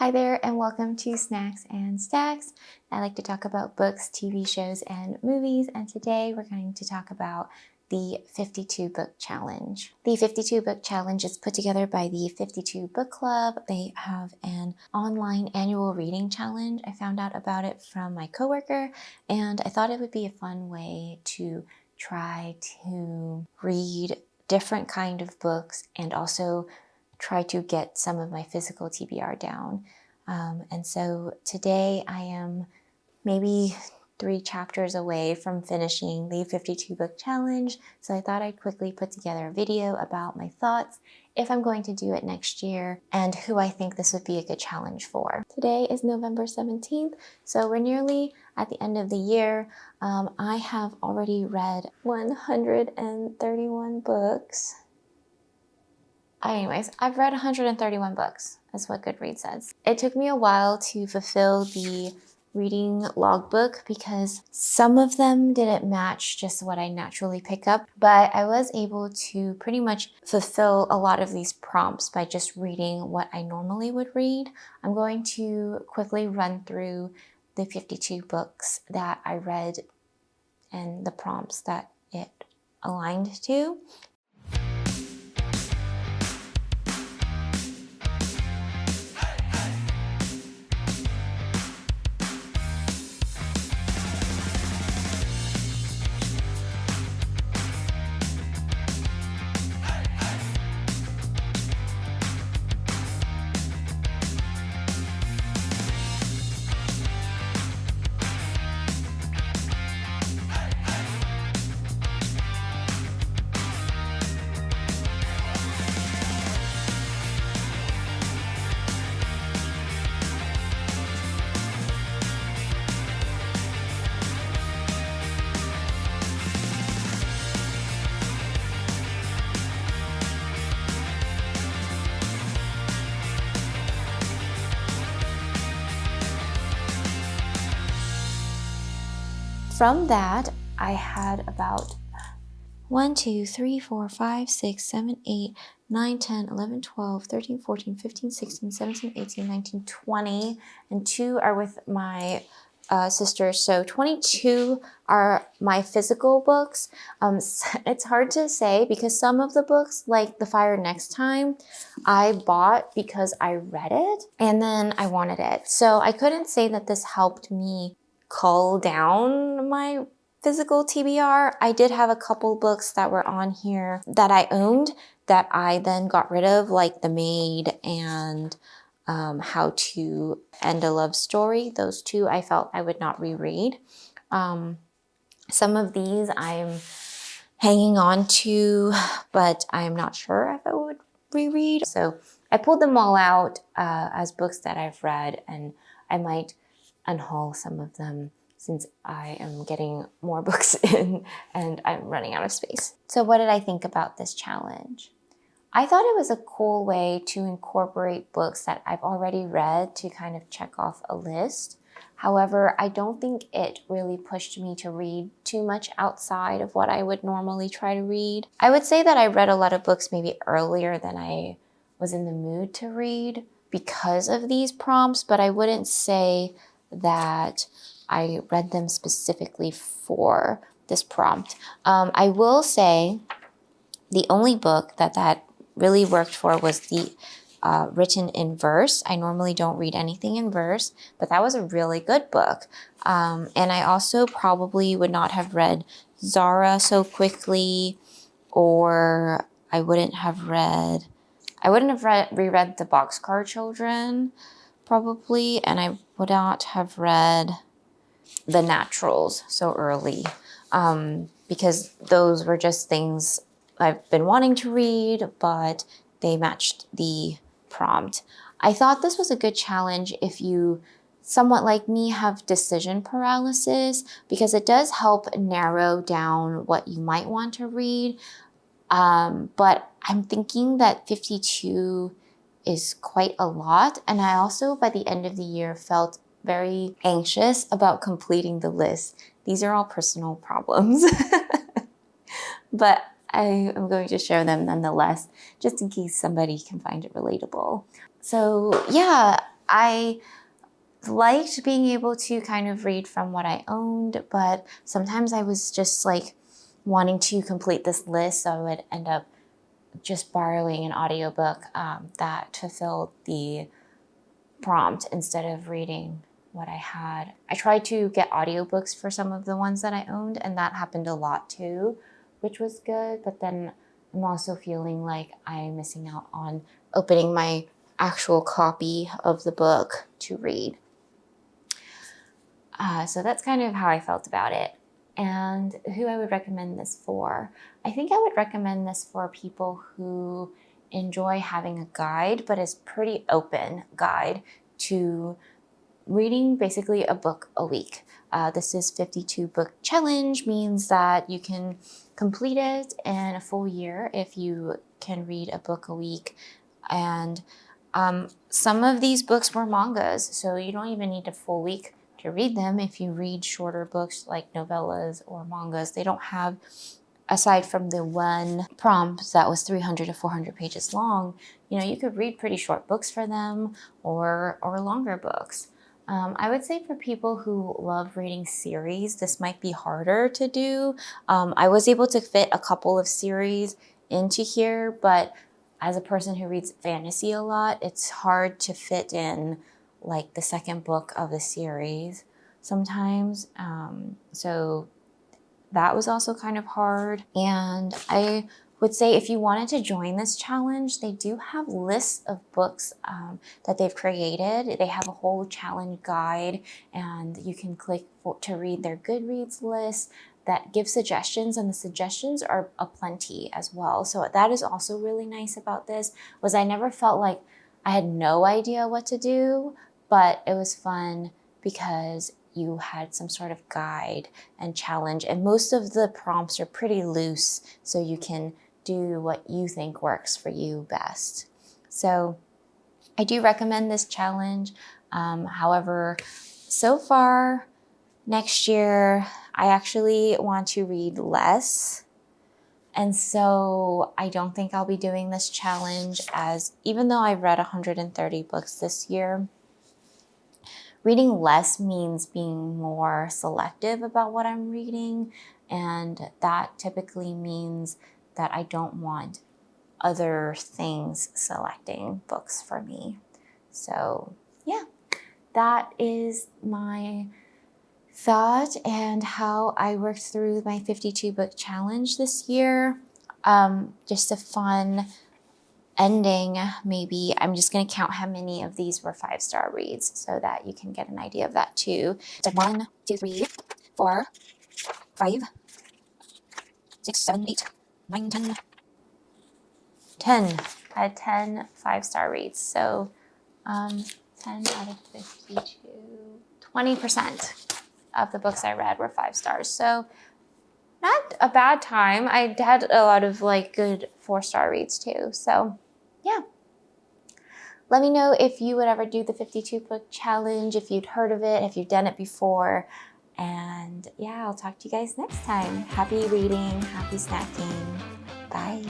Hi there and welcome to Snacks and Stacks. I like to talk about books, TV shows, and movies, and today we're going to talk about the 52 Book Challenge. The 52 Book Challenge is put together by the 52 Book Club. They have an online annual reading challenge. I found out about it from my coworker, and I thought it would be a fun way to try to read different kind of books and also try to get some of my physical TBR down. And so today I am maybe 3 chapters away from finishing the 52 book challenge. So I thought I'd quickly put together a video about my thoughts, if I'm going to do it next year, and who I think this would be a good challenge for. Today is November 17th, so we're nearly at the end of the year. I have already read 131 books. Anyways, I've read 131 books, is what Goodreads says. It took me a while to fulfill the reading logbook because some of them didn't match just what I naturally pick up, but I was able to pretty much fulfill a lot of these prompts by just reading what I normally would read. I'm going to quickly run through the 52 books that I read and the prompts that it aligned to. From that, I had about 1, 2, 3, 4, 5, 6, 7, 8, 9, 10, 11, 12, 13, 14, 15, 16, 17, 18, 19, 20, and 2 are with my sisters. So 22 are my physical books. It's hard to say because some of the books, like The Fire Next Time, I bought because I read it and then I wanted it. So I couldn't say that this helped me cull down my physical TBR. I did have a couple books that were on here that I owned that I then got rid of, like The Maid and How to End a Love Story. Those 2 I felt I would not reread. Some of these I'm hanging on to, but I'm not sure if I would reread. So I pulled them all out as books that I've read, and I might unhaul some of them since I am getting more books in and I'm running out of space. So what did I think about this challenge? I thought it was a cool way to incorporate books that I've already read to kind of check off a list. However, I don't think it really pushed me to read too much outside of what I would normally try to read. I would say that I read a lot of books maybe earlier than I was in the mood to read because of these prompts, but I wouldn't say that I read them specifically for this prompt. I will say the only book that really worked for was the written in verse. I normally don't read anything in verse, but that was a really good book. And I also probably would not have read Zara so quickly, or I wouldn't have reread The Boxcar Children, probably, and I would not have read The Naturals so early because those were just things I've been wanting to read, but they matched the prompt. I thought this was a good challenge if you, somewhat like me, have decision paralysis, because it does help narrow down what you might want to read. But I'm thinking that 52 is quite a lot. And I also, by the end of the year, felt very anxious about completing the list. These are all personal problems, but I am going to share them nonetheless, just in case somebody can find it relatable. So yeah, I liked being able to kind of read from what I owned, but sometimes I was just like wanting to complete this list, so I would end up just borrowing an audiobook that fulfilled the prompt instead of reading what I had. I tried to get audiobooks for some of the ones that I owned, and that happened a lot too, which was good, but then I'm also feeling like I'm missing out on opening my actual copy of the book to read. So that's kind of how I felt about it. And who I would recommend this for. I think I would recommend this for people who enjoy having a guide, but is pretty open guide to reading basically a book a week. This is 52 book challenge, means that you can complete it in a full year if you can read a book a week. And some of these books were mangas, so you don't even need a full week to read them. If you read shorter books like novellas or mangas, they don't have, aside from the one prompt that was 300 to 400 pages long, you know, you could read pretty short books for them or longer books. I would say for people who love reading series, this might be harder to do. I was able to fit a couple of series into here, but as a person who reads fantasy a lot, it's hard to fit in like the second book of the series sometimes. So that was also kind of hard. And I would say if you wanted to join this challenge, they do have lists of books that they've created. They have a whole challenge guide, and you can click to read their Goodreads list that gives suggestions, and the suggestions are aplenty as well. So that is also really nice about this, was I never felt like I had no idea what to do, but it was fun because you had some sort of guide and challenge, and most of the prompts are pretty loose, so you can do what you think works for you best. So I do recommend this challenge. However, so far next year, I actually want to read less. And so I don't think I'll be doing this challenge, as even though I've read 130 books this year, reading less means being more selective about what I'm reading. And that typically means that I don't want other things selecting books for me. So yeah, that is my thought and how I worked through my 52 book challenge this year. Just a fun ending, maybe. I'm just going to count how many of these were 5-star reads so that you can get an idea of that too. So 1, 2, 3, 4, 5, 6, 7, 8, 9, 10. 10. I had 10 5-star reads. So 10 out of 52, 20% of the books I read were 5 stars. So not a bad time. I had a lot of like good 4-star reads too. So yeah. Let me know if you would ever do the 52 book challenge, if you'd heard of it, if you've done it before. And yeah, I'll talk to you guys next time. Happy reading, happy snacking. Bye.